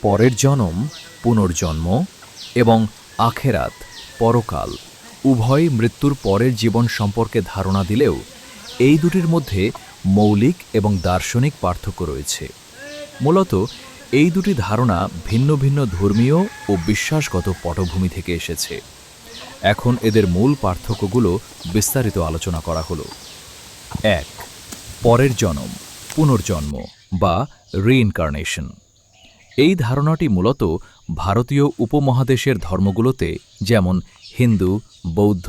পরের জনম, পুনর্জন্ম এবং আখেরাত, পরকাল উভয় মৃত্যুর পরের জীবন সম্পর্কে ধারণা দিলেও এই দুটির মধ্যে মৌলিক এবং দার্শনিক পার্থক্য রয়েছে। মূলত এই দুটি ধারণা ভিন্ন ভিন্ন ধর্মীয় ও বিশ্বাসগত পটভূমি থেকে এসেছে। এখন এদের মূল পার্থক্যগুলো বিস্তারিত আলোচনা করা হলো। ১. পরের জনম, পুনর্জন্ম বা রিইনকার্নেশন। এই ধারণাটি মূলত ভারতীয় উপমহাদেশের ধর্মগুলোতে যেমন হিন্দু, বৌদ্ধ,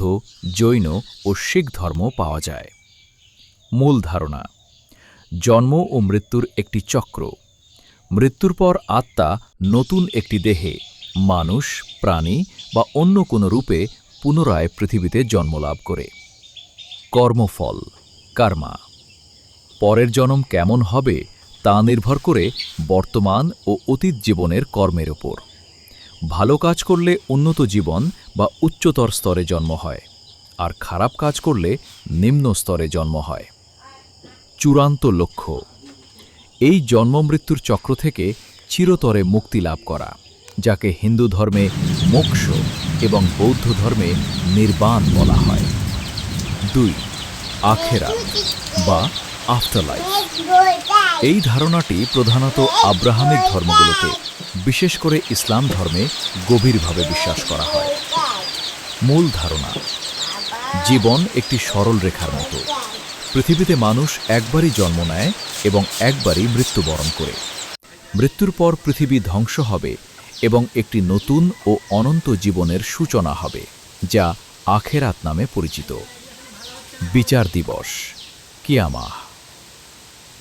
জৈন ও শিখ ধর্ম পাওয়া যায়। মূল ধারণা: জন্ম ও মৃত্যুর একটি চক্র। মৃত্যুর পর আত্মা নতুন একটি দেহে, মানুষ, প্রাণী বা অন্য কোনো রূপে পুনরায় পৃথিবীতে জন্মলাভ করে। কর্মফল, কার্মা। পরের জন্ম কেমন হবে তা নির্ভর করে বর্তমান ও অতীত জীবনের কর্মের ওপর। ভালো কাজ করলে উন্নত জীবন বা উচ্চতর স্তরে জন্ম হয়, আর খারাপ কাজ করলে নিম্ন স্তরে জন্ম হয়। চূড়ান্ত লক্ষ্য: এই জন্ম-মৃত্যুর চক্র থেকে চিরতরে মুক্তি লাভ করা, যাকে হিন্দু ধর্মে মোক্ষ এবং বৌদ্ধ ধর্মে নির্বাণ বলা হয়। ২. আখেরাত বা আফটারলাইফ। এই ধারণাটি প্রধানত আব্রাহামিক ধর্মগুলোতে, বিশেষ করে ইসলাম ধর্মে গভীরভাবে বিশ্বাস করা হয়। মূল ধারণা: জীবন একটি সরল রেখার মতো। পৃথিবীতে মানুষ একবারই জন্ম নেয় এবং একবারই মৃত্যুবরণ করে। মৃত্যুর পর পৃথিবী ধ্বংস হবে এবং একটি নতুন ও অনন্ত জীবনের সূচনা হবে, যা আখেরাত নামে পরিচিত। বিচার দিবস, কিয়ামাহ।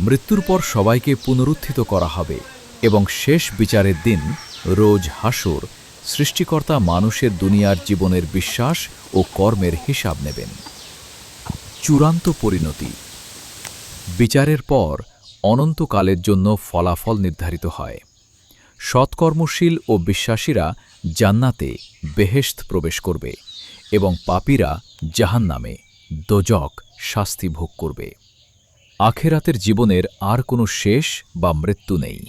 মৃত্যুর পর সবাইকে পুনরুত্থিত করা হবে এবং শেষ বিচারের দিন, রোজ হাসর, সৃষ্টিকর্তা মানুষের দুনিয়ার জীবনের বিশ্বাস ও কর্মের হিসাব নেবেন। চূড়ান্ত পরিণতি: বিচারের পর অনন্তকালের জন্য ফলাফল নির্ধারিত হয়। সৎকর্মশীল ও বিশ্বাসীরা জান্নাতে, বেহেশত প্রবেশ করবে এবং পাপীরা জাহান্নামে, দোজখ, শাস্তি ভোগ করবে। আখেরাতের জীবনের আর কোনো শেষ বা মৃত্যু নেই।